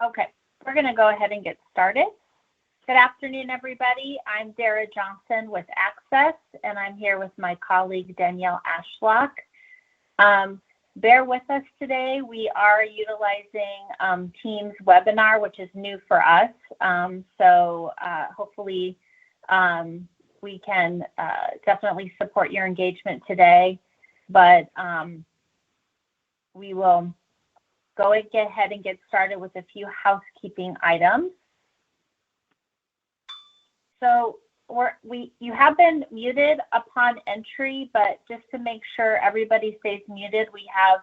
Okay, we're going to go ahead and get started. Good afternoon, everybody. I'm Dara Johnson with Access, and I'm here with my colleague, Danielle Ashlock. Bear with us today. We are utilizing Teams webinar, which is new for us. So hopefully we can definitely support your engagement today, but we will go ahead and get started with a few housekeeping items. So you have been muted upon entry, but just to make sure everybody stays muted, we have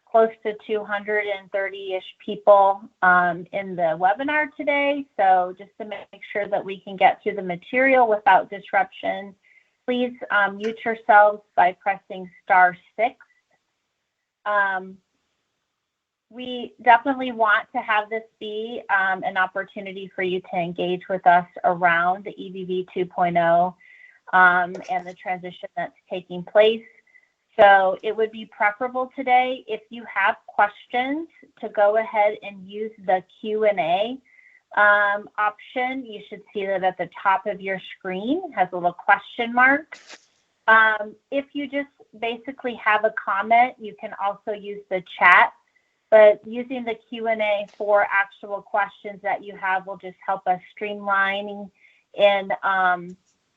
close to 230-ish people in the webinar today. So just to make sure that we can get through the material without disruption, please mute yourselves by pressing *6. We definitely want to have this be an opportunity for you to engage with us around the EVV 2.0 and the transition that's taking place. So it would be preferable today if you have questions to go ahead and use the Q&A option. You should see that at the top of your screen. It has a little question mark. If you just basically have a comment, you can also use the chat. But using the Q&A for actual questions that you have will just help us streamlining in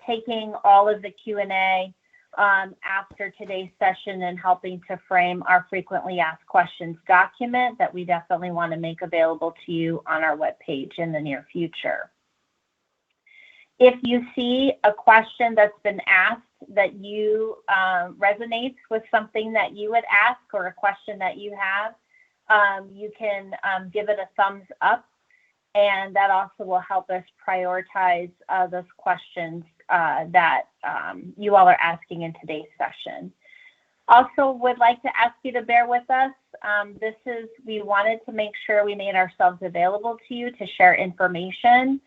taking all of the Q&A after today's session and helping to frame our frequently asked questions document that we definitely want to make available to you on our webpage in the near future. If you see a question that's been asked that you resonates with something that you would ask or a question that you have, you can give it a thumbs up, and that also will help us prioritize those questions that you all are asking in today's session. Also would like to ask you to bear with us. We wanted to make sure we made ourselves available to you to share information.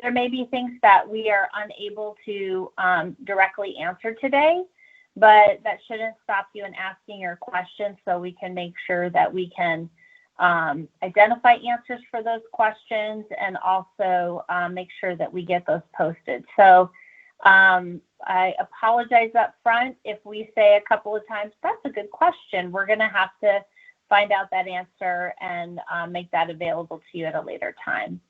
There may be things that we are unable to directly answer today, but that shouldn't stop you in asking your questions, so we can make sure that we can identify answers for those questions and also make sure that we get those posted. So I apologize up front if we say a couple of times, that's a good question. We're going to have to find out that answer and make that available to you at a later time.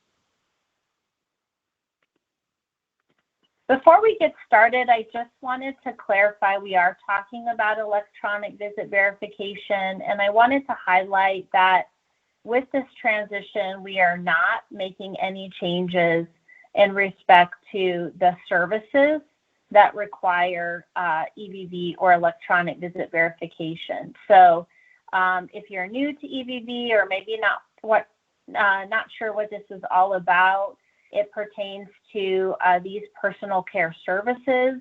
Before we get started, I just wanted to clarify we are talking about electronic visit verification, and I wanted to highlight that with this transition, we are not making any changes in respect to the services that require EVV or electronic visit verification. So if you're new to EVV or maybe not sure what this is all about, it pertains to these personal care services,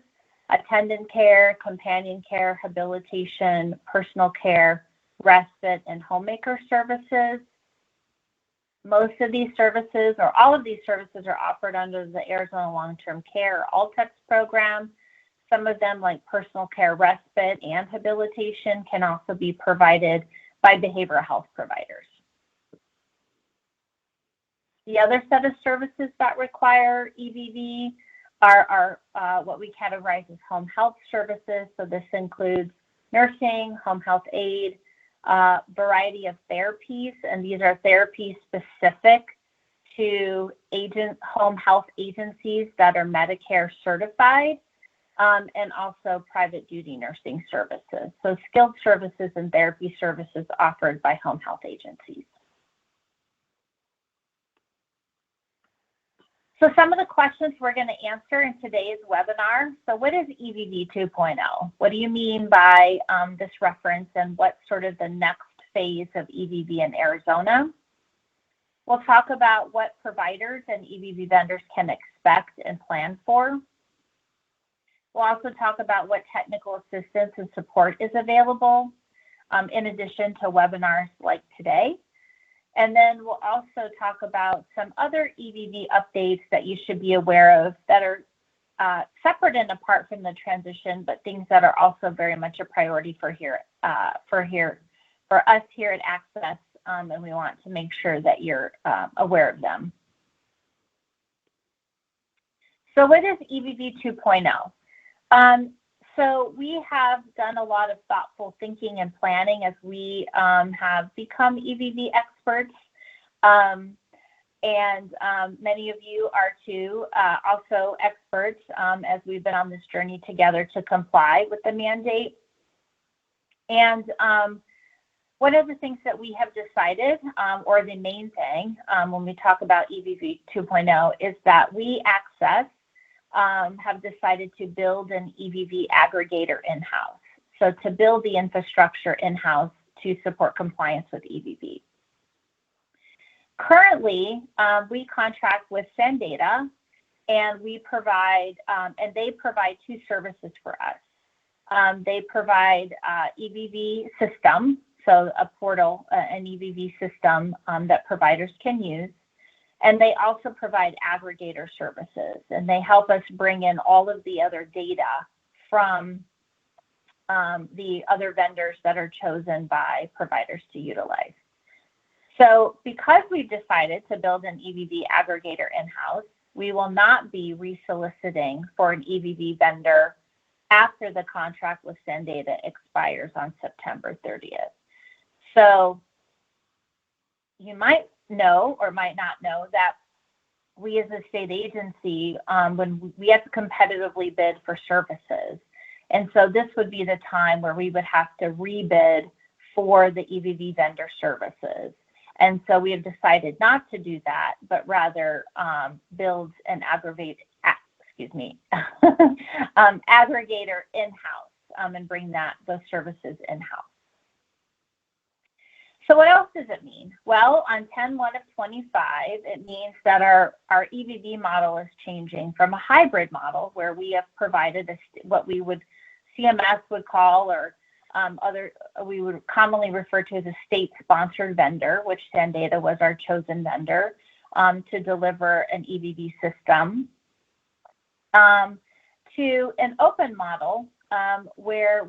attendant care, companion care, habilitation, personal care, respite, and homemaker services. Most of these services, or all of these services, are offered under the Arizona Long-Term Care All-Text program. Some of them, like personal care, respite, and habilitation, can also be provided by behavioral health providers. The other set of services that require EVV are what we categorize as home health services. So this includes nursing, home health aid, variety of therapies, and these are therapies specific to home health agencies that are Medicare certified, and also private duty nursing services. So skilled services and therapy services offered by home health agencies. So some of the questions we're going to answer in today's webinar. So what is EVV 2.0? What do you mean by this reference, and what's sort of the next phase of EVV in Arizona? We'll talk about what providers and EVV vendors can expect and plan for. We'll also talk about what technical assistance and support is available in addition to webinars like today. And then we'll also talk about some other EVV updates that you should be aware of that are separate and apart from the transition, but things that are also very much a priority for us here at Access, and we want to make sure that you're aware of them. So what is EVV 2.0? So we have done a lot of thoughtful thinking and planning as we have become EVV experts. And many of you are too, also experts as we've been on this journey together to comply with the mandate. And one of the things that we have decided, or the main thing when we talk about EVV 2.0, is that we Access have decided to build an EVV aggregator in-house. So to build the infrastructure in-house to support compliance with EVV. Currently, we contract with SANdata, and we provide, and they provide two services for us. They provide EVV system, so a portal, an EVV system that providers can use. And they also provide aggregator services, and they help us bring in all of the other data from the other vendors that are chosen by providers to utilize. So because we've decided to build an EVV aggregator in-house, we will not be resoliciting for an EVV vendor after the contract with SANdata expires on September 30th. So you might know or might not know that we as a state agency, when we have to competitively bid for services. And so this would be the time where we would have to rebid for the EVV vendor services. And so we have decided not to do that, but rather build an aggregator in-house and bring those services in-house. So what else does it mean? Well, on 10/1 of 25, it means that our EVV model is changing from a hybrid model where we have provided what we would CMS would call, or we would commonly refer to as a state-sponsored vendor, which SANdata was our chosen vendor to deliver an EVV system, to an open model where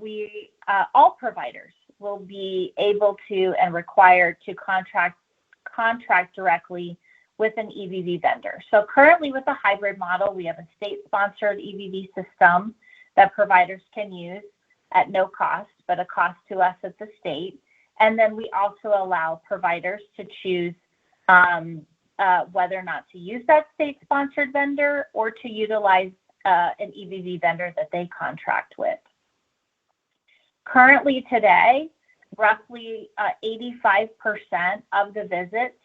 all providers will be able to and required to contract directly with an EVV vendor. So currently with the hybrid model, we have a state-sponsored EVV system that providers can use at no cost, but a cost to us at the state. And then we also allow providers to choose whether or not to use that state-sponsored vendor or to utilize an EVV vendor that they contract with. Currently today, roughly 85% of the visits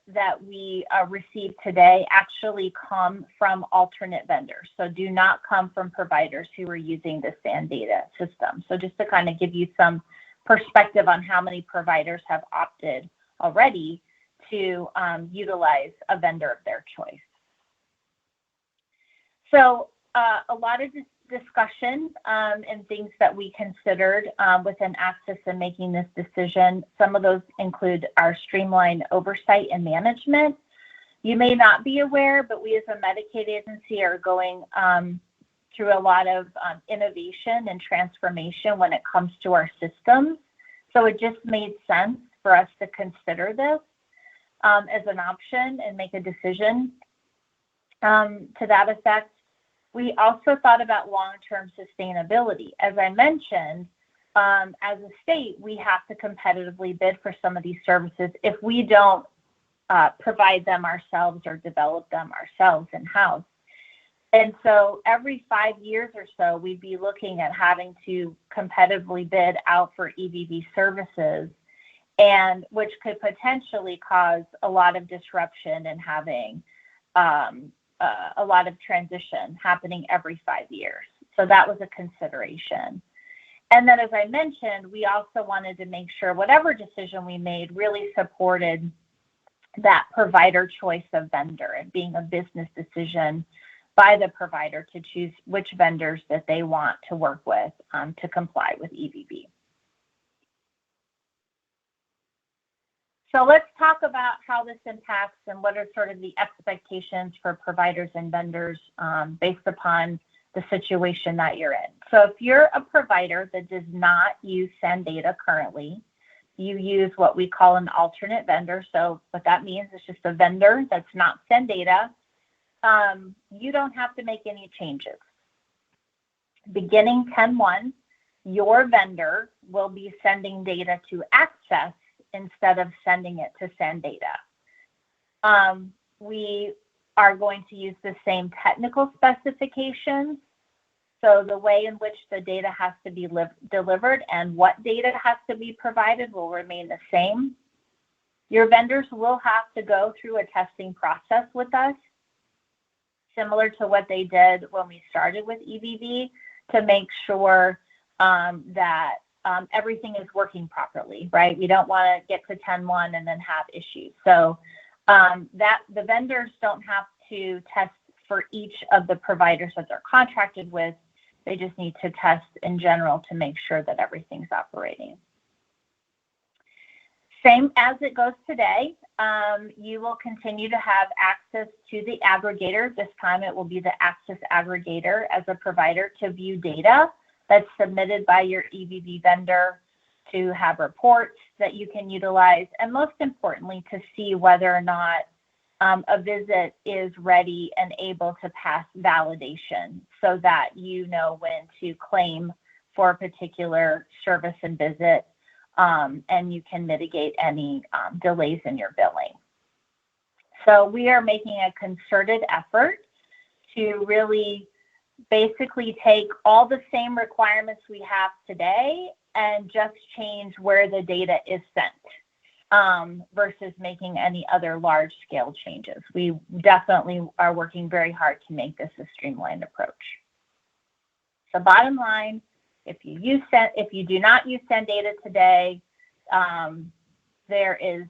that we receive today actually come from alternate vendors. So do not come from providers who are using the SANdata system. So just to kind of give you some perspective on how many providers have opted already to utilize a vendor of their choice. So a lot of discussion and things that we considered within Access in making this decision. Some of those include our streamlined oversight and management. You may not be aware, but we as a Medicaid agency are going through a lot of innovation and transformation when it comes to our systems. So it just made sense for us to consider this as an option and make a decision to that effect. We also thought about long-term sustainability. As I mentioned, as a state, we have to competitively bid for some of these services if we don't provide them ourselves or develop them ourselves in-house. And so every 5 years or so, we'd be looking at having to competitively bid out for EVV services, and which could potentially cause a lot of disruption and having a lot of transition happening every 5 years. So that was a consideration. And then, as I mentioned, we also wanted to make sure whatever decision we made really supported that provider choice of vendor, and being a business decision by the provider to choose which vendors that they want to work with to comply with EVV. So let's talk about how this impacts and what are sort of the expectations for providers and vendors based upon the situation that you're in. So if you're a provider that does not use SendData currently, you use what we call an alternate vendor. So what that means is just a vendor that's not SendData. You don't have to make any changes. Beginning 10/1, your vendor will be sending data to Access instead of sending it to SendData. We are going to use the same technical specifications. So the way in which the data has to be delivered and what data has to be provided will remain the same. Your vendors will have to go through a testing process with us, similar to what they did when we started with EVV, to make sure that everything is working properly, right? We don't want to get to 10/1 and then have issues. So that the vendors don't have to test for each of the providers that they're contracted with. They just need to test in general to make sure that everything's operating. Same as it goes today, you will continue to have access to the aggregator. This time it will be the Access aggregator as a provider to view data that's submitted by your EVV vendor, to have reports that you can utilize, and most importantly, to see whether or not a visit is ready and able to pass validation so that you know when to claim for a particular service and visit, and you can mitigate any delays in your billing. So we are making a concerted effort to really basically take all the same requirements we have today and just change where the data is sent. Versus making any other large-scale changes. We definitely are working very hard to make this a streamlined approach. So bottom line, if you do not use SendData today, there is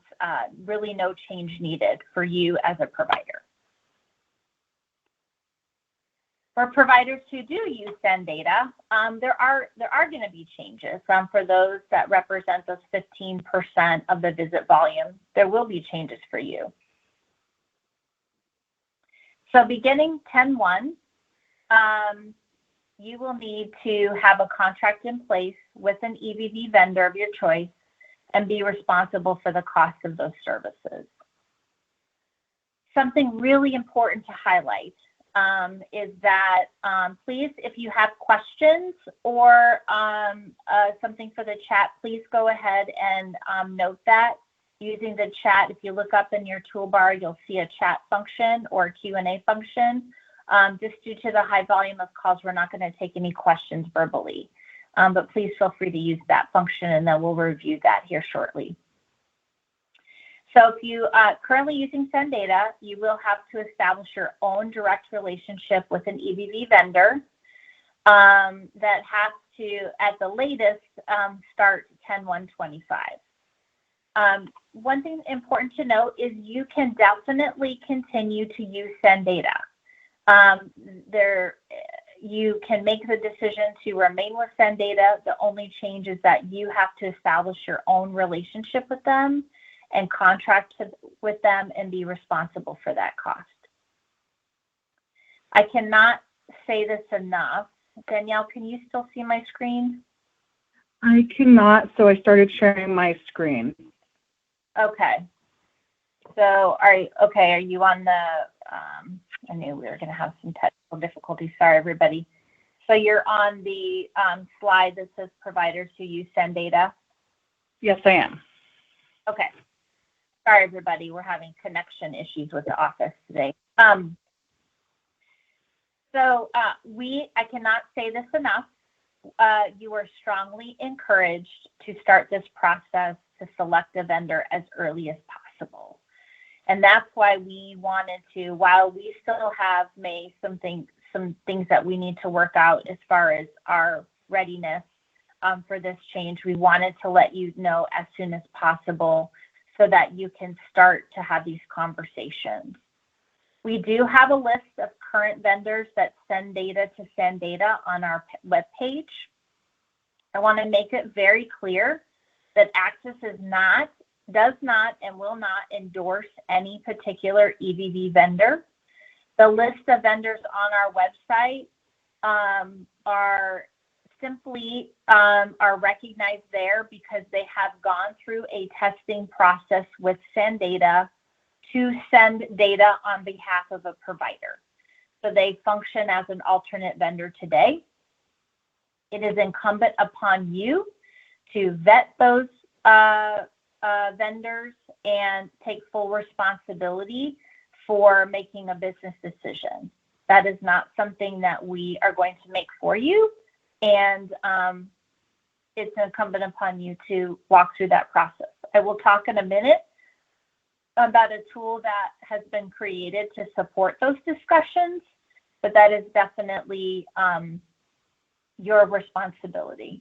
really no change needed for you as a provider. For providers who do use SendData, there are going to be changes. For those that represent those 15% of the visit volume, there will be changes for you. So beginning 10/1, you will need to have a contract in place with an EVV vendor of your choice and be responsible for the cost of those services. Something really important to highlight is that please, if you have questions or something for the chat, please go ahead and note that using the chat. If you look up in your toolbar, you'll see a chat function or a Q&A function. Just due to the high volume of calls, we're not going to take any questions verbally, but please feel free to use that function, and then we'll review that here shortly. So if you are currently using SendData, you will have to establish your own direct relationship with an EVV vendor that has to, at the latest, start 10/1/25. One thing important to note is you can definitely continue to use SendData. You can make the decision to remain with SendData. The only change is that you have to establish your own relationship with them and contract with them and be responsible for that cost. I cannot say this enough. Danielle, can you still see my screen? I cannot, so I started sharing my screen. Okay. So, are you on the, I knew we were going to have some technical difficulties. Sorry, everybody. So you're on the slide that says providers who use SendData? Yes, I am. Okay. Sorry, everybody. We're having connection issues with the office today. I cannot say this enough. You are strongly encouraged to start this process to select a vendor as early as possible. And that's why we wanted to, while we still have some things that we need to work out as far as our readiness for this change, we wanted to let you know as soon as possible so that you can start to have these conversations. We do have a list of current vendors that send data to SendData on our webpage. I want to make it very clear that Access is not does not and will not endorse any particular EVV vendor. The list of vendors on our website are simply are recognized there because they have gone through a testing process with SendData to send data on behalf of a provider. So they function as an alternate vendor today. It is incumbent upon you to vet those vendors and take full responsibility for making a business decision. That is not something that we are going to make for you, and it's incumbent upon you to walk through that process. I will talk in a minute about a tool that has been created to support those discussions, but that is definitely your responsibility.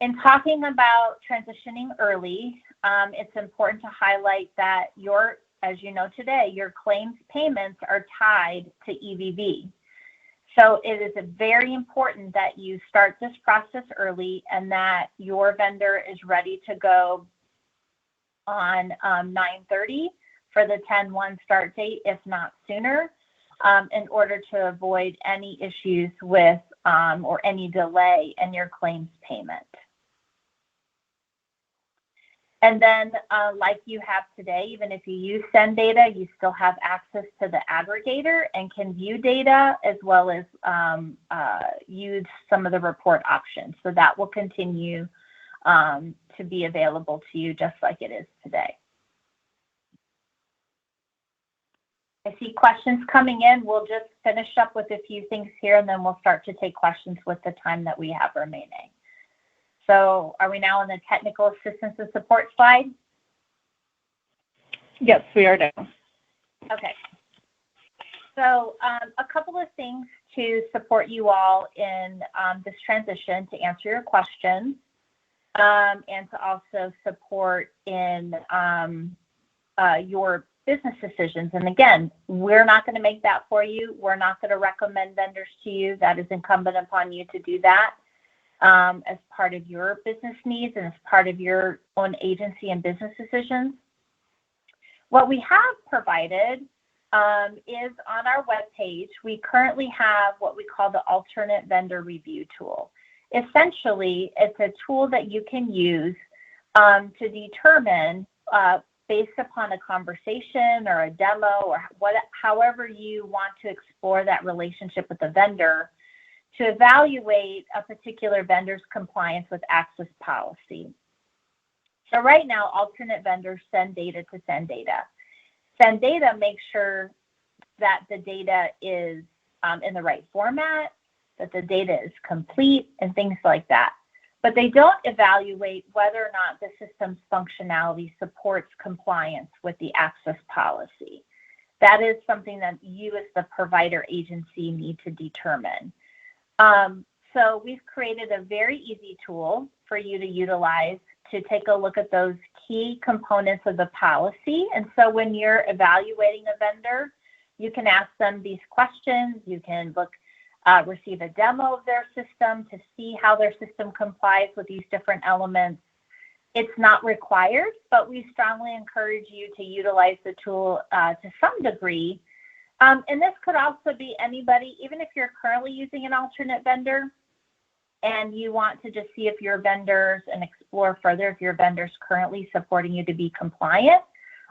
In talking about transitioning early, it's important to highlight that as you know today, your claims payments are tied to EVV. So it is very important that you start this process early and that your vendor is ready to go on 9/30 for the 10/1 start date, if not sooner, in order to avoid any issues with or any delay in your claims payment. And then like you have today, even if you use SendData, you still have access to the aggregator and can view data as well as use some of the report options. So that will continue to be available to you just like it is today. I see questions coming in. We'll just finish up with a few things here and then we'll start to take questions with the time that we have remaining. So are we now on the technical assistance and support slide? Yes, we are now. Okay. So a couple of things to support you all in this transition to answer your questions and to also support in your business decisions. And again, we're not going to make that for you. We're not going to recommend vendors to you. That is incumbent upon you to do that as part of your business needs and as part of your own agency and business decisions. What we have provided is on our webpage, we currently have what we call the alternate vendor review tool. Essentially, it's a tool that you can use to determine based upon a conversation or a demo or however you want to explore that relationship with the vendor to evaluate a particular vendor's compliance with access policy. So right now, alternate vendors send data to SendData. SendData makes sure that the data is in the right format, that the data is complete, and things like that. But they don't evaluate whether or not the system's functionality supports compliance with the access policy. That is something that you as the provider agency need to determine. So we've created a very easy tool for you to utilize to take a look at those key components of the policy. And so when you're evaluating a vendor, you can ask them these questions. You can receive a demo of their system to see how their system complies with these different elements. It's not required, but we strongly encourage you to utilize the tool to some degree. And this could also be anybody, even if you're currently using an alternate vendor and you want to just see if your vendors and explore further if your vendor's currently supporting you to be compliant,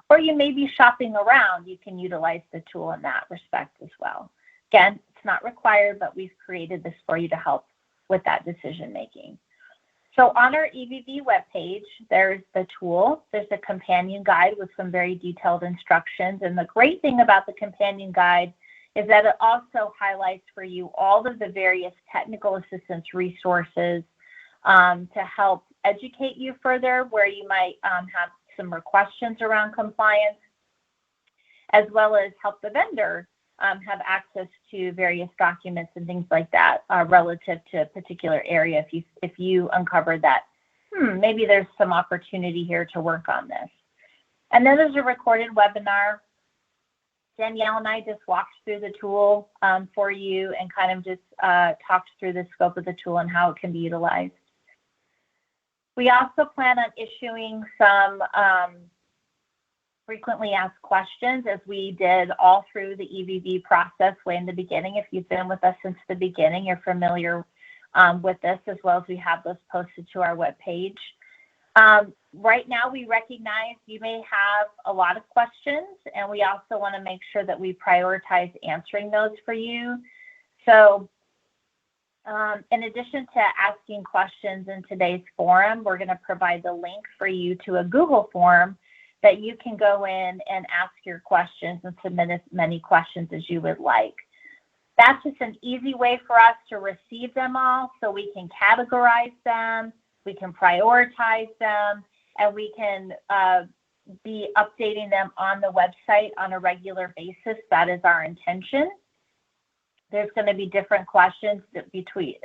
or you may be shopping around, you can utilize the tool in that respect as well. Again, it's not required, but we've created this for you to help with that decision making. So on our EVV webpage, there's the tool. There's a companion guide with some very detailed instructions. And the great thing about the companion guide is that it also highlights for you all of the various technical assistance resources to help educate you further where you might have some more questions around compliance, as well as help the vendor have access to various documents and things like that relative to a particular area if you uncover that, maybe there's some opportunity here to work on this. And then there's a recorded webinar. Danielle and I just walked through the tool for you and kind of just talked through the scope of the tool and how it can be utilized. We also plan on issuing some frequently asked questions, as we did all through the EVV process way in the beginning. If you've been with us since the beginning, you're familiar with this, as well as we have those posted to our webpage. Right now, we recognize you may have a lot of questions, and we also want to make sure that we prioritize answering those for you. So in addition to asking questions in today's forum, we're going to provide the link for you to a Google form that you can go in and ask your questions and submit as many questions as you would like. That's just an easy way for us to receive them all, so we can categorize them, we can prioritize them, and we can be updating them on the website on a regular basis. That is our intention. There's going to be different questions between,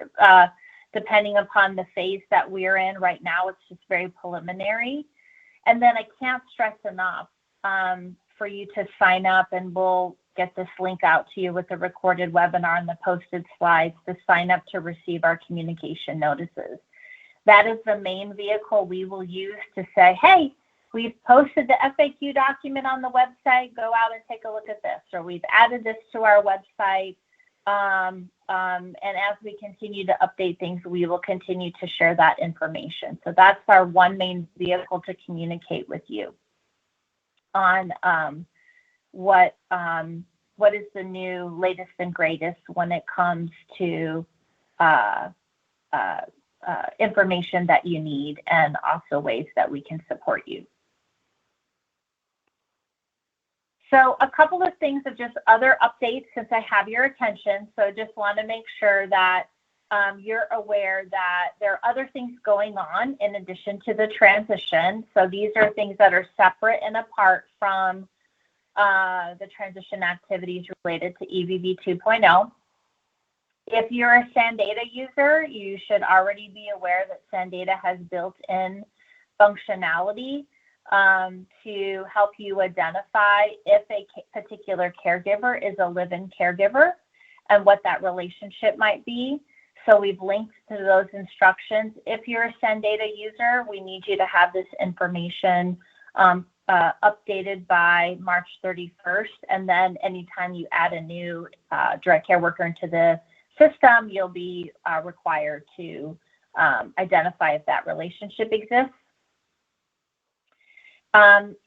depending upon the phase that we're in. Right now, it's just very preliminary. And then I can't stress enough for you to sign up, and we'll get this link out to you with the recorded webinar and the posted slides to sign up to receive our communication notices. That is the main vehicle we will use to say, hey, we've posted the FAQ document on the website, go out and take a look at this, or we've added this to our website. And as we continue to update things, we will continue to share that information. So that's our one main vehicle to communicate with you on what is the new latest and greatest when it comes to information that you need, and also ways that we can support you. So a couple of things of just other updates since I have your attention. So just want to make sure that you're aware that there are other things going on in addition to the transition. So these are things that are separate and apart from the transition activities related to EVV 2.0. If you're a SANdata user, you should already be aware that SANdata has built-in functionality to help you identify if a particular caregiver is a live-in caregiver and what that relationship might be. So we've linked to those instructions. If you're a SANdata user, we need you to have this information updated by March 31st. And then anytime you add a new direct care worker into the system, you'll be required to identify if that relationship exists.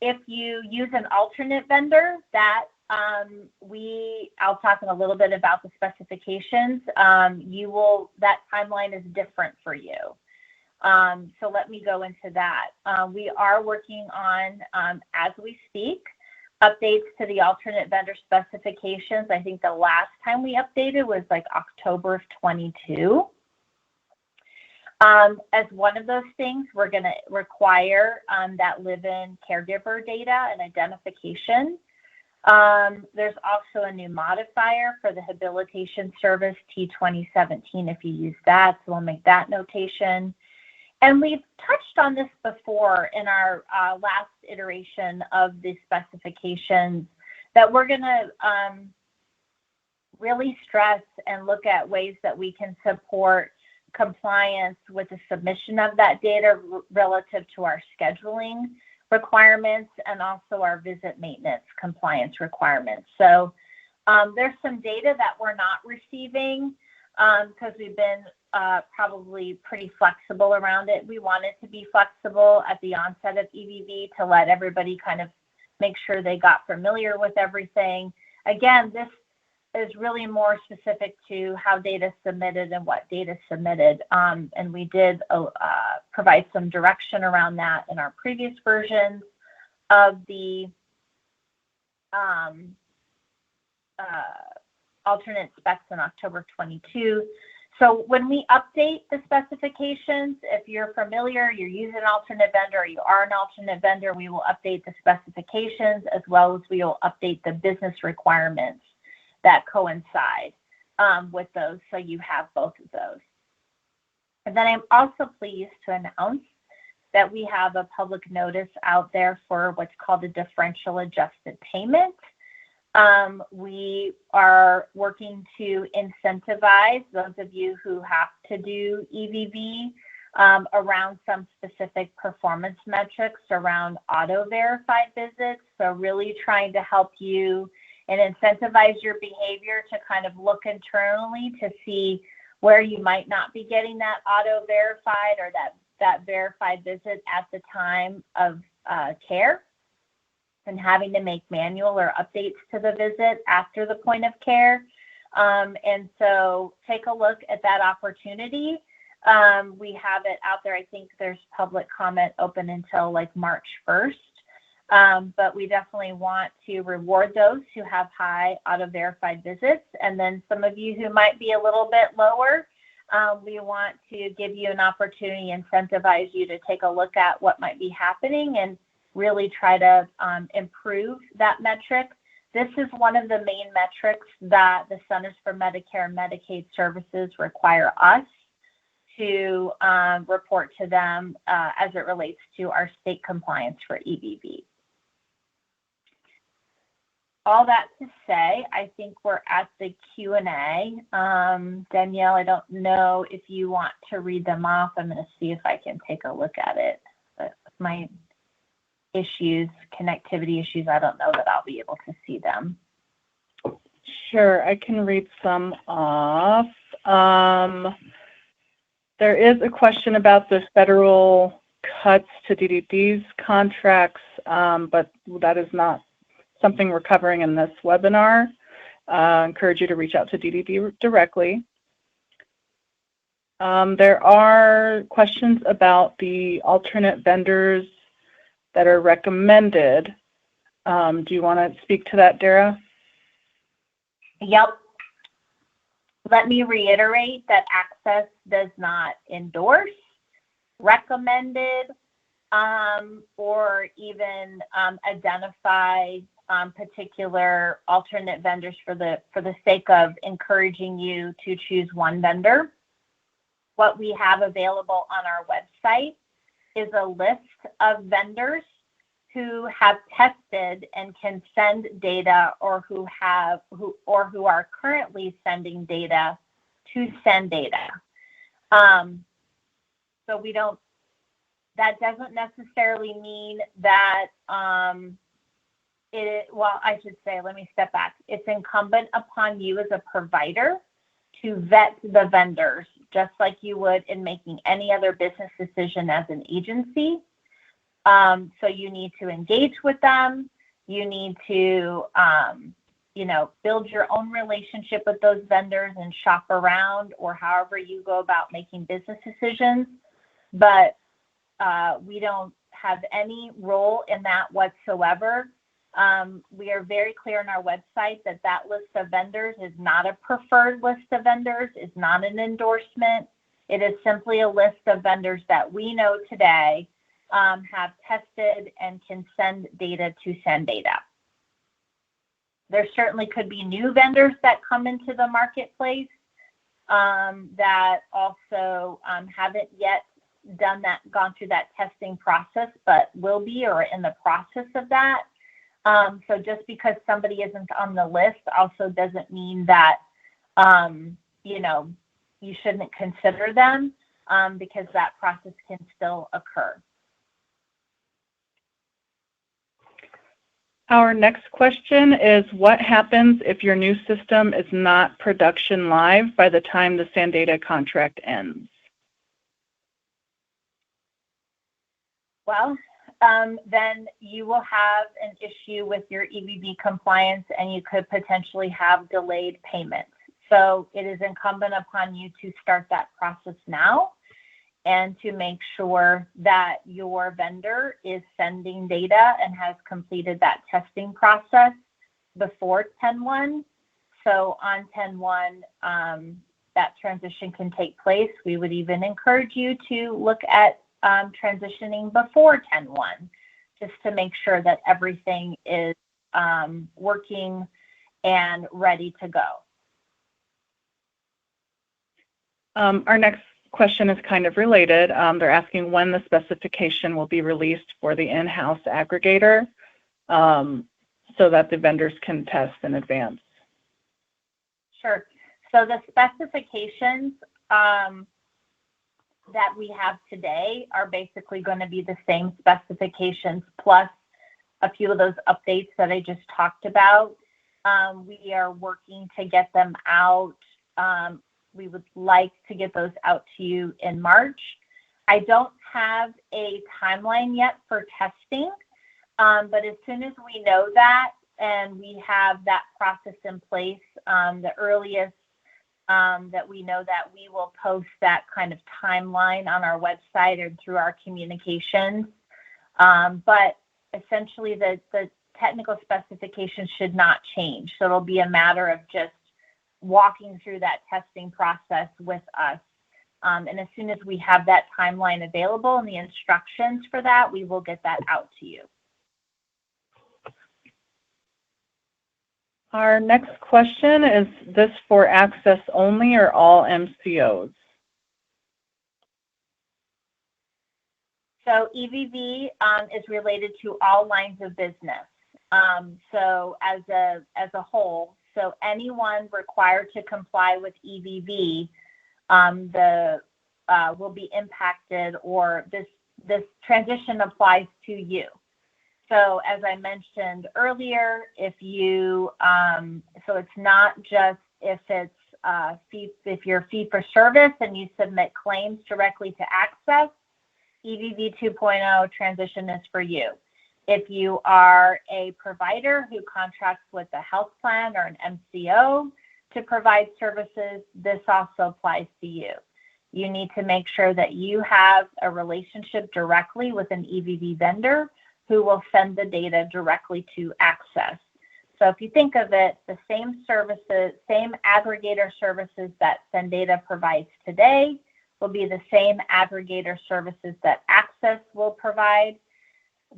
If you use an alternate vendor, that I'll talk a little bit about the specifications. That timeline is different for you. So let me go into that. We are working on, as we speak, updates to the alternate vendor specifications. I think the last time we updated was like October of 22. As one of those things, we're going to require that live-in caregiver data and identification. There's also a new modifier for the habilitation service T2017 if you use that, so we'll make that notation. And we've touched on this before in our last iteration of the specifications, that we're going to really stress and look at ways that we can support compliance with the submission of that data relative to our scheduling requirements and also our visit maintenance compliance requirements. So there's some data that we're not receiving because we've been probably pretty flexible around it. We wanted to be flexible at the onset of EVV to let everybody kind of make sure they got familiar with everything. Again, this is really more specific to how data is submitted and what data is submitted. And we did provide some direction around that in our previous versions of the alternate specs in October 22. So when we update the specifications, if you're familiar, you're using an alternate vendor, or you are an alternate vendor, we will update the specifications as well as we will update the business requirements that coincide with those, so you have both of those. And then I'm also pleased to announce that we have a public notice out there for what's called a differential adjusted payment. We are working to incentivize those of you who have to do EVV around some specific performance metrics around auto-verified visits. So really trying to help you and incentivize your behavior to kind of look internally to see where you might not be getting that auto-verified or that verified visit at the time of care, and having to make manual or updates to the visit after the point of care. And so take a look at that opportunity. We have it out there. I think there's public comment open until like March 1st. But we definitely want to reward those who have high auto-verified visits. And then some of you who might be a little bit lower, we want to give you an opportunity, incentivize you to take a look at what might be happening and really try to improve that metric. This is one of the main metrics that the Centers for Medicare and Medicaid Services require us to report to them as it relates to our state compliance for EVV. All that to say, I think we're at the Q&A. Danielle, I don't know if you want to read them off. I'm going to see if I can take a look at it. But my connectivity issues, I don't know that I'll be able to see them. Sure, I can read some off. There is a question about the federal cuts to DDD's contracts, but that is not something we're covering in this webinar. I encourage you to reach out to DDD directly. There are questions about the alternate vendors that are recommended. Do you want to speak to that, Dara? Yep. Let me reiterate that Access does not endorse, recommended, or even identify particular alternate vendors for the sake of encouraging you to choose one vendor. What we have available on our website is a list of vendors who have tested and can send data, or who are currently sending data to send data. So that doesn't necessarily mean that let me step back. It's incumbent upon you as a provider to vet the vendors, just like you would in making any other business decision as an agency. So you need to engage with them. You need to, build your own relationship with those vendors and shop around, or however you go about making business decisions. But we don't have any role in that whatsoever. We are very clear on our website that list of vendors is not a preferred list of vendors, is not an endorsement. It is simply a list of vendors that we know today have tested and can send data to send data. There certainly could be new vendors that come into the marketplace that also haven't yet gone through that testing process, but will be or in the process of that. So just because somebody isn't on the list also doesn't mean that, you shouldn't consider them, because that process can still occur. Our next question is, what happens if your new system is not production live by the time the SANDATA contract ends? Well, then you will have an issue with your EVV compliance, and you could potentially have delayed payments. So it is incumbent upon you to start that process now and to make sure that your vendor is sending data and has completed that testing process before 10/1. So on 10/1, that transition can take place. We would even encourage you to look at transitioning before 10/1, just to make sure that everything is working and ready to go. Our next question is kind of related. They're asking when the specification will be released for the in-house aggregator, so that the vendors can test in advance. Sure. So the specifications that we have today are basically going to be the same specifications plus a few of those updates that I just talked about. We are working to get them out. We would like to get those out to you in March. I don't have a timeline yet for testing, but as soon as we know that and we have that process in place, the earliest that we know that, we will post that kind of timeline on our website or through our communications. But essentially the technical specifications should not change. So it'll be a matter of just walking through that testing process with us. And as soon as we have that timeline available and the instructions for that, we will get that out to you. Our next question is this for access only or all MCOs? So EVV is related to all lines of business. So as a whole, so anyone required to comply with EVV will be impacted, or this transition applies to you. So as I mentioned earlier, if you so it's not just if you're fee for service and you submit claims directly to Access, EVV 2.0 transition is for you. If you are a provider who contracts with a health plan or an MCO to provide services, this also applies to you. You need to make sure that you have a relationship directly with an EVV vendor who will send the data directly to Access. So if you think of it, the same services, same aggregator services that SendData provides today will be the same aggregator services that Access will provide.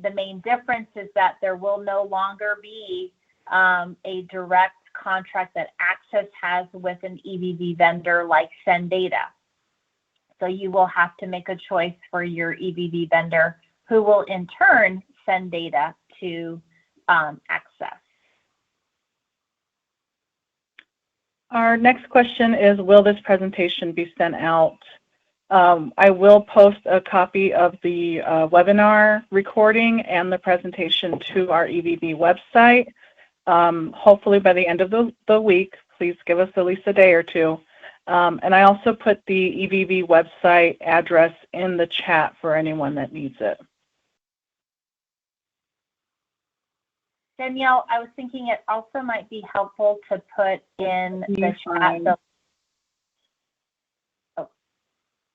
The main difference is that there will no longer be a direct contract that Access has with an EVV vendor like SendData. So you will have to make a choice for your EVV vendor, who will in turn send data to Access. Our next question is, will this presentation be sent out? I will post a copy of the webinar recording and the presentation to our EVV website. Hopefully by the end of the week. Please give us at least a day or two. And I also put the EVV website address in the chat for anyone that needs it. Danielle, I was thinking it also might be helpful to put in the chat.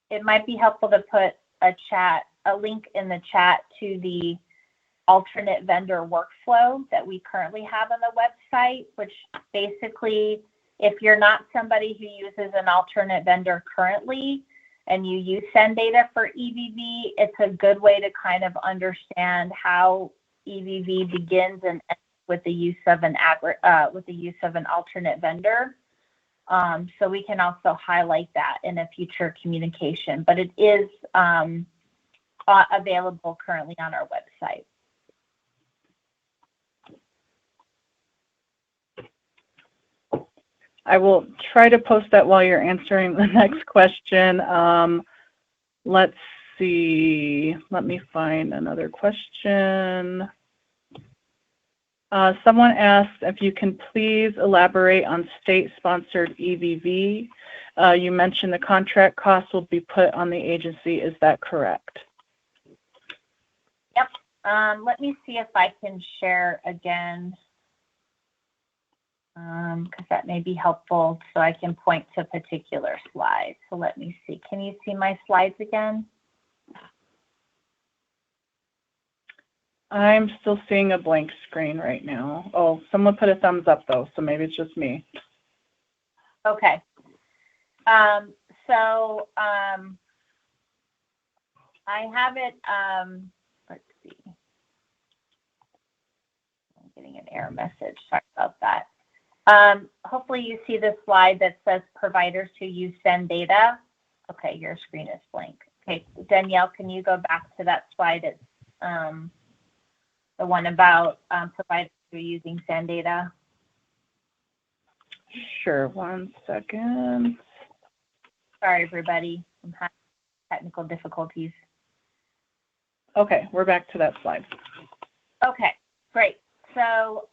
It might be helpful to put a link in the chat to the alternate vendor workflow that we currently have on the website, which basically, if you're not somebody who uses an alternate vendor currently and you use SendData for EVV, it's a good way to kind of understand how EVV begins and ends with the use of an alternate vendor. So we can also highlight that in a future communication, but it is available currently on our website. I will try to post that while you're answering the next question. Let's see. Let me find another question. Someone asked if you can please elaborate on state-sponsored EVV. You mentioned the contract costs will be put on the agency. Is that correct? Yep. Let me see if I can share again, because that may be helpful, so I can point to particular slides. So let me see. Can you see my slides again? I'm still seeing a blank screen right now. Oh, someone put a thumbs up though, so maybe it's just me. Okay. I have it, let's see. I'm getting an error message, sorry about that. Hopefully you see the slide that says providers who use SendData. Okay, your screen is blank. Okay, Danielle, can you go back to that slide? It's the one about providers who are using SendData. Sure, 1 second. Sorry, everybody. I'm having technical difficulties. Okay, we're back to that slide. Okay, great. So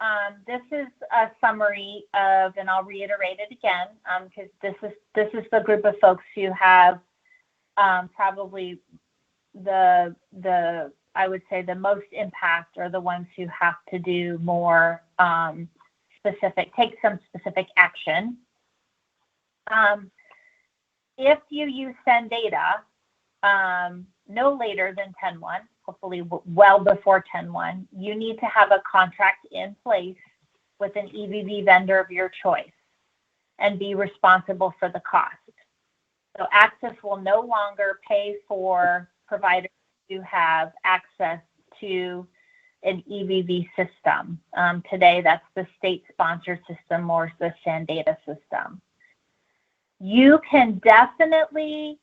this is a summary of, and I'll reiterate it again, because this is the group of folks who have probably I would say the most impact, or the ones who have to do more take some specific action. If you use send data no later than 10/1, hopefully well before 10/1, you need to have a contract in place with an EVV vendor of your choice and be responsible for the cost. So Access will no longer pay for providers who have access to an EVV system. Today, that's the state-sponsored system or the SAN data system. You can definitely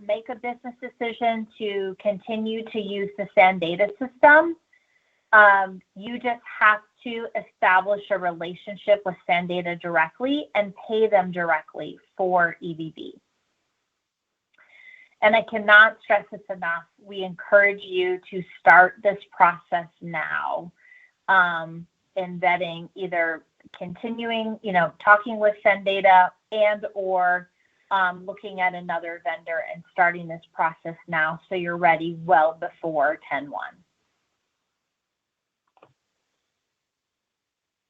make a business decision to continue to use the SAN data system. You just have to establish a relationship with SAN data directly and pay them directly for EVV. And I cannot stress this enough. We encourage you to start this process now in vetting, either continuing, talking with SAN data and or looking at another vendor and starting this process now so you're ready well before 10/1.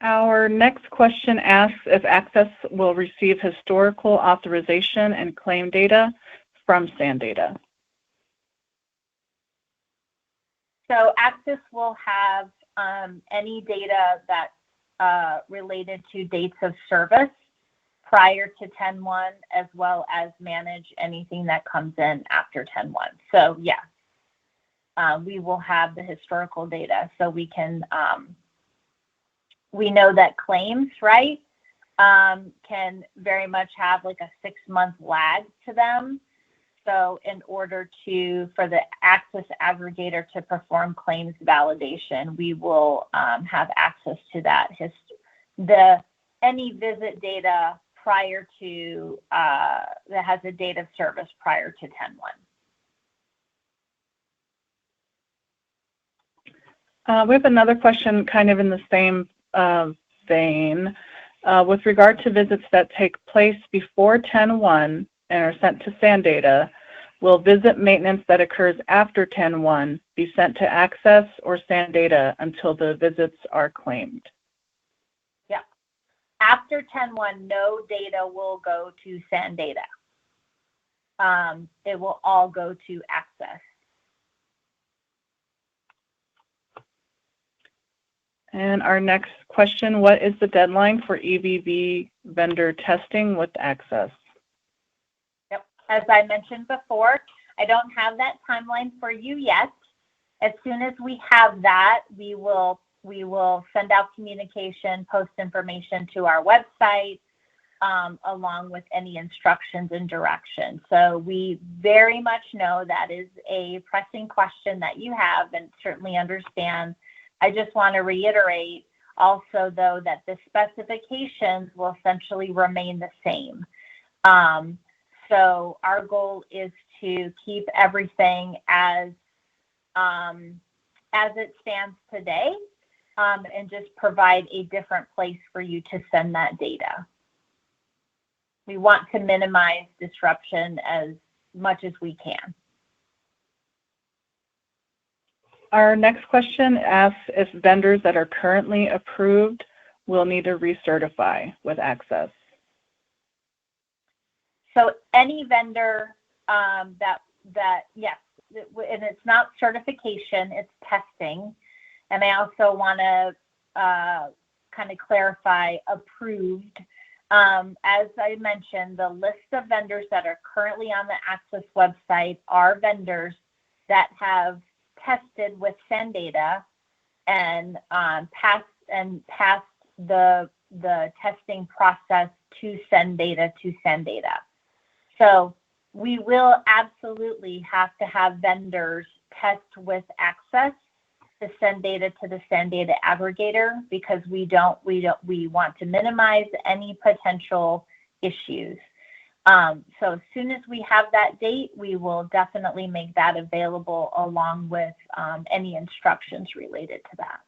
Our next question asks if Access will receive historical authorization and claim data from SAN data. So Access will have any data that's related to dates of service prior to 10/1, as well as manage anything that comes in after 10/1. So yes, we will have the historical data, so we can, we know that claims, right, can very much have like a 6-month lag to them. So in order for the Access aggregator to perform claims validation, we will have access to that. Any visit data prior to, that has a date of service prior to 10/1. We have another question kind of in the same vein. With regard to visits that take place before 10/1 and are sent to SAN data, will visit maintenance that occurs after 10/1 be sent to Access or SAN data until the visits are claimed? Yeah. After 10/1, no data will go to SAN data. It will all go to Access. And our next question, what is the deadline for EVV vendor testing with Access? Yep. As I mentioned before, I don't have that timeline for you yet. As soon as we have that, we will send out communication, post information to our website, along with any instructions and direction. So we very much know that is a pressing question that you have, and certainly understand. I just want to reiterate also, though, that the specifications will essentially remain the same. So our goal is to keep everything as it stands today, and just provide a different place for you to send that data. We want to minimize disruption as much as we can. Our next question asks if vendors that are currently approved will need to recertify with Access. So any vendor yes, and it's not certification, it's testing. And I also want to kind of clarify approved. As I mentioned, the list of vendors that are currently on the Access website are vendors that have tested with SAN data and passed the testing process to SAN data. So we will absolutely have to have vendors test with Access to send data to the SAN data aggregator, because we want to minimize any potential issues. So as soon as we have that date, we will definitely make that available along with any instructions related to that.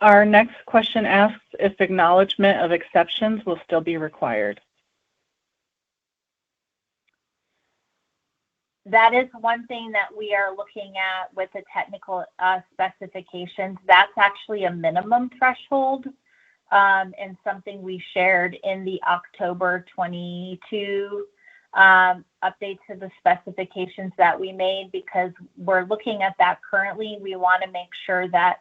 Our next question asks if acknowledgement of exceptions will still be required. That is one thing that we are looking at with the technical specifications. That's actually a minimum threshold, and something we shared in the October 22 update to the specifications that we made, because we're looking at that currently. We want to make sure that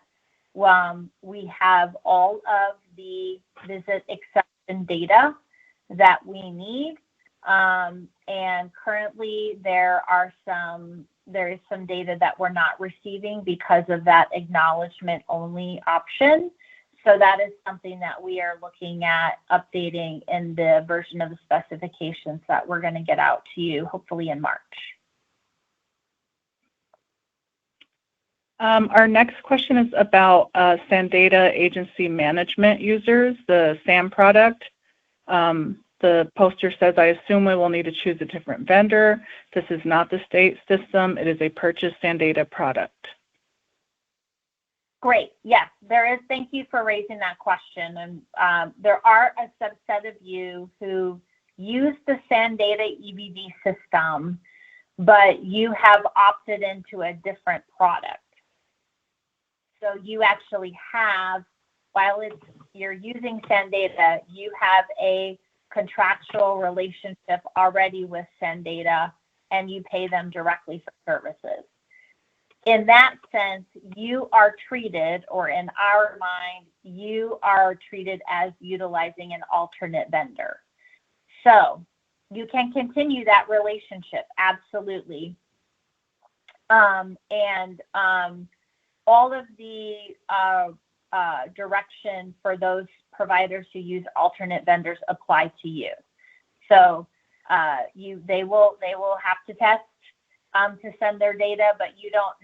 we have all of the visit exception data that we need. And currently there is some data that we're not receiving because of that acknowledgement only option. So that is something that we are looking at updating in the version of the specifications that we're going to get out to you hopefully in March. Our next question is about SANdata agency management users, the SAM product. The poster says, I assume we will need to choose a different vendor. This is not the state system. It is a purchased SANdata product. Great. Yes, there is. Thank you for raising that question. And there are a subset of you who use the SANdata EVV system, but you have opted into a different product. So you actually have, while you're using SANdata, you have a contractual relationship already with SANdata, and you pay them directly for services. In that sense, you are treated, or in our mind, you are treated as utilizing an alternate vendor. So you can continue that relationship, absolutely. All of the direction for those providers who use alternate vendors apply to you. So they will have to test to send their data, but you don't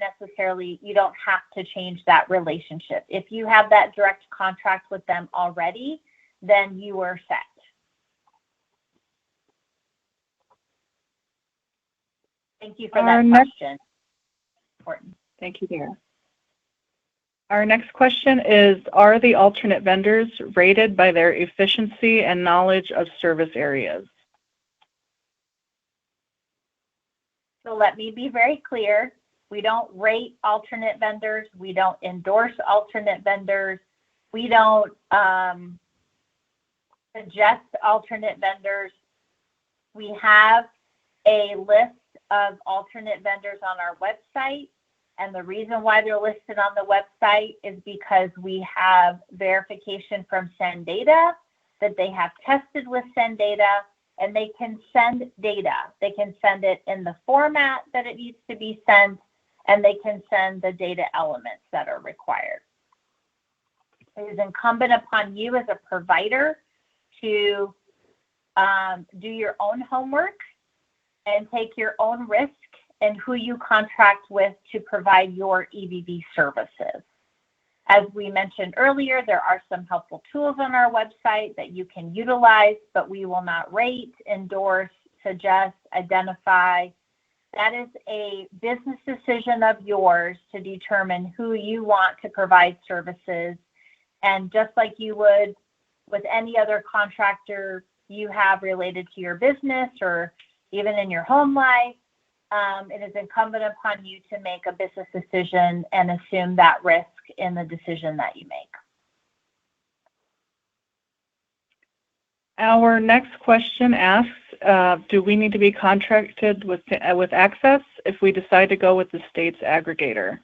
have to change that relationship. If you have that direct contract with them already, then you are set. Thank you for that question. Important. Thank you, dear. Our next question is, are the alternate vendors rated by their efficiency and knowledge of service areas? So let me be very clear. We don't rate alternate vendors. We don't endorse alternate vendors. We don't suggest alternate vendors. We have a list of alternate vendors on our website. And the reason why they're listed on the website is because we have verification from SANdata that they have tested with SANdata, and they can send data. They can send it in the format that it needs to be sent, and they can send the data elements that are required. It is incumbent upon you as a provider to do your own homework and take your own risk and who you contract with to provide your EVV services. As we mentioned earlier, there are some helpful tools on our website that you can utilize, but we will not rate, endorse, suggest, identify. That is a business decision of yours to determine who you want to provide services. And just like you would with any other contractor you have related to your business or even in your home life, it is incumbent upon you to make a business decision and assume that risk in the decision that you make. Our next question asks, do we need to be contracted with Access if we decide to go with the state's aggregator?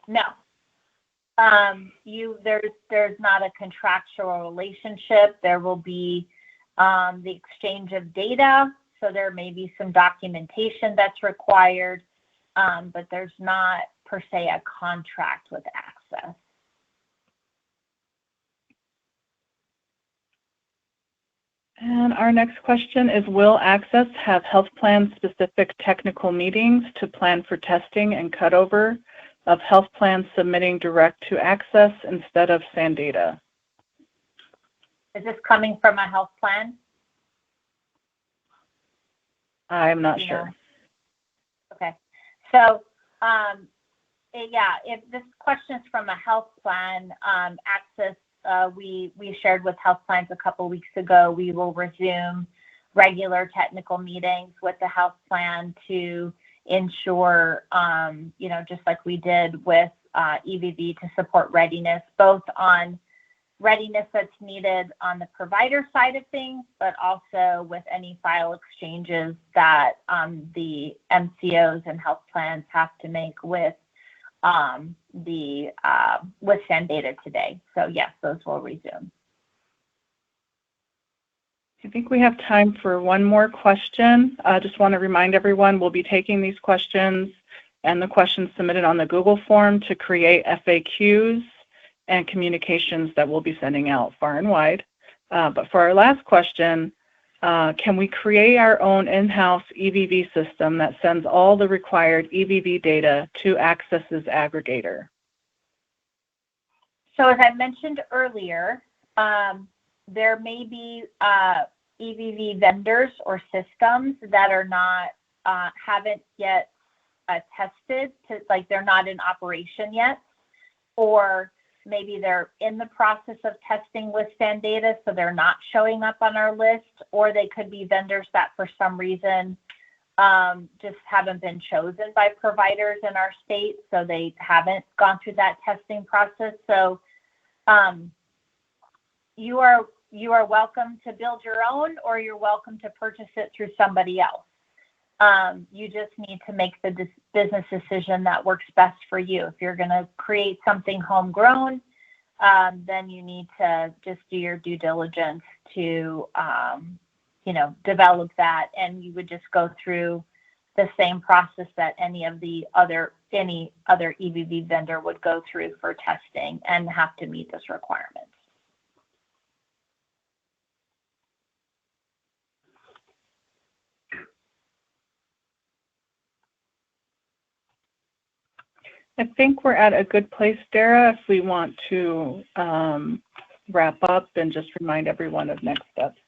No. There's not a contractual relationship. There will be the exchange of data. So there may be some documentation that's required, but there's not per se a contract with Access. And our next question is, will Access have health plan specific technical meetings to plan for testing and cutover of health plans submitting direct to Access instead of SANdata? Is this coming from a health plan? I'm not sure. Okay. So, yeah, if this question is from a health plan, access, we shared with health plans a couple weeks ago, we will resume regular technical meetings with the health plan to ensure, just like we did with EVV, to support readiness, both on readiness that's needed on the provider side of things, but also with any file exchanges that the MCOs and health plans have to make with SAN data today. So yes, those will resume. I think we have time for one more question. I just want to remind everyone we'll be taking these questions and the questions submitted on the Google form to create FAQs and communications that we'll be sending out far and wide. But for our last question, can we create our own in-house EVV system that sends all the required EVV data to Access's aggregator? So as I mentioned earlier, there may be EVV vendors or systems that are not, haven't yet tested, like they're not in operation yet, or maybe they're in the process of testing with SAN data, so they're not showing up on our list, or they could be vendors that for some reason just haven't been chosen by providers in our state, so they haven't gone through that testing process. So you are welcome to build your own, or you're welcome to purchase it through somebody else. You just need to make the business decision that works best for you. If you're going to create something homegrown, then you need to just do your due diligence to, develop that, and you would just go through the same process that any other EVV vendor would go through for testing and have to meet those requirements. I think we're at a good place, Dara, if we want to wrap up and just remind everyone of next steps.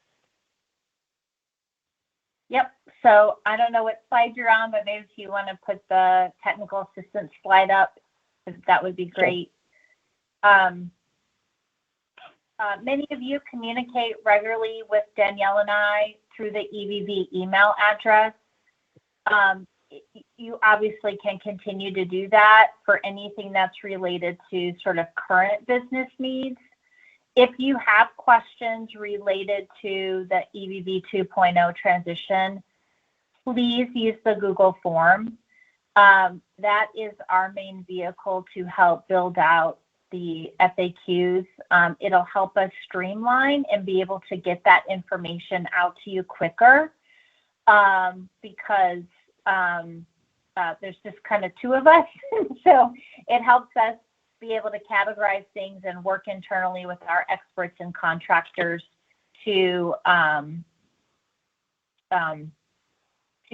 Yep. So I don't know what slide you're on, but maybe if you want to put the technical assistance slide up, that would be great. Sure. Many of you communicate regularly with Danielle and I through the EVV email address. You obviously can continue to do that for anything that's related to sort of current business needs. If you have questions related to the EVV 2.0 transition, please use the Google form. That is our main vehicle to help build out the FAQs. It'll help us streamline and be able to get that information out to you quicker, because there's just kind of two of us. So it helps us be able to categorize things and work internally with our experts and contractors to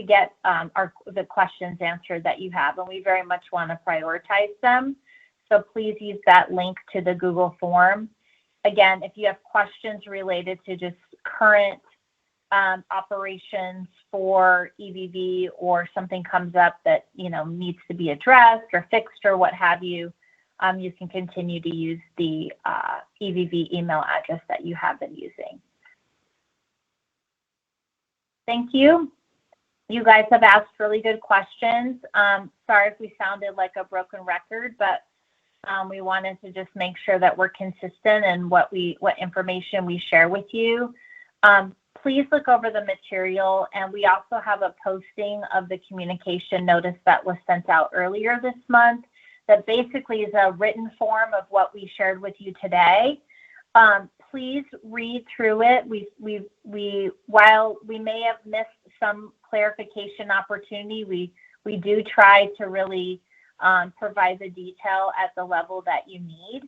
get the questions answered that you have. And we very much want to prioritize them. So please use that link to the Google form. Again, if you have questions related to just current operations for EVV, or something comes up that needs to be addressed or fixed or what have you, you can continue to use the EVV email address that you have been using. Thank you. You guys have asked really good questions. Sorry if we sounded like a broken record, but we wanted to just make sure that we're consistent in what information we share with you. Please look over the material, and we also have a posting of the communication notice that was sent out earlier this month that basically is a written form of what we shared with you today. Please read through it. While we may have missed some clarification opportunity, we do try to really provide the detail at the level that you need.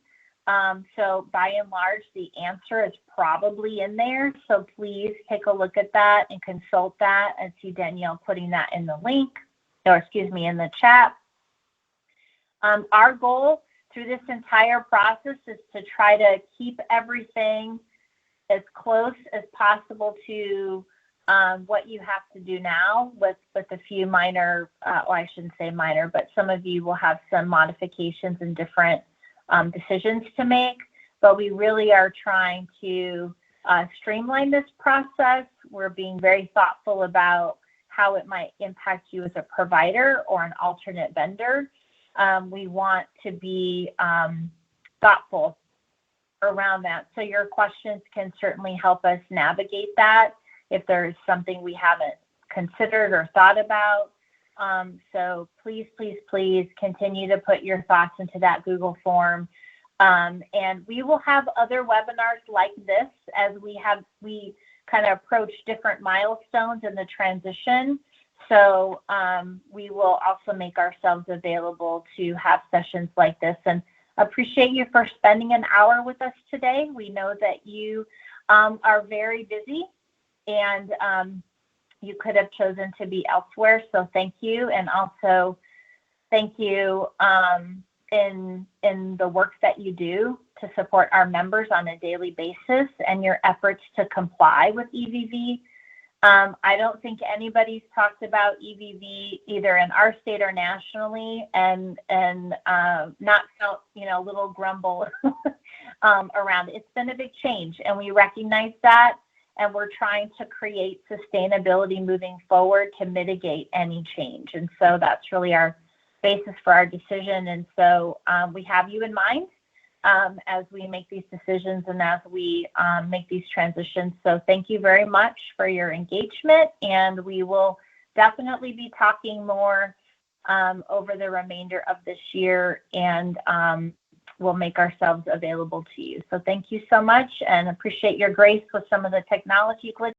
So by and large, the answer is probably in there. So please take a look at that and consult that, and see Danielle putting that in the link, or excuse me, in the chat. Our goal through this entire process is to try to keep everything as close as possible to what you have to do now with a few minor, well, I shouldn't say minor, but some of you will have some modifications and different decisions to make. But we really are trying to streamline this process. We're being very thoughtful about how it might impact you as a provider or an alternate vendor. We want to be thoughtful around that. So your questions can certainly help us navigate that if there's something we haven't considered or thought about. So please, please, please continue to put your thoughts into that Google form. And we will have other webinars like this as we kind of approach different milestones in the transition. So we will also make ourselves available to have sessions like this. And appreciate you for spending an hour with us today. We know that you are very busy and you could have chosen to be elsewhere. So thank you. And also thank you in the work that you do to support our members on a daily basis and your efforts to comply with EVV. I don't think anybody's talked about EVV either in our state or nationally, and not felt a little grumble around it. It's been a big change, and we recognize that, and we're trying to create sustainability moving forward to mitigate any change. And so that's really our basis for our decision. And so we have you in mind as we make these decisions and as we make these transitions. So thank you very much for your engagement, and we will definitely be talking more over the remainder of this year, and we'll make ourselves available to you. So thank you so much, and appreciate your grace with some of the technology glitches.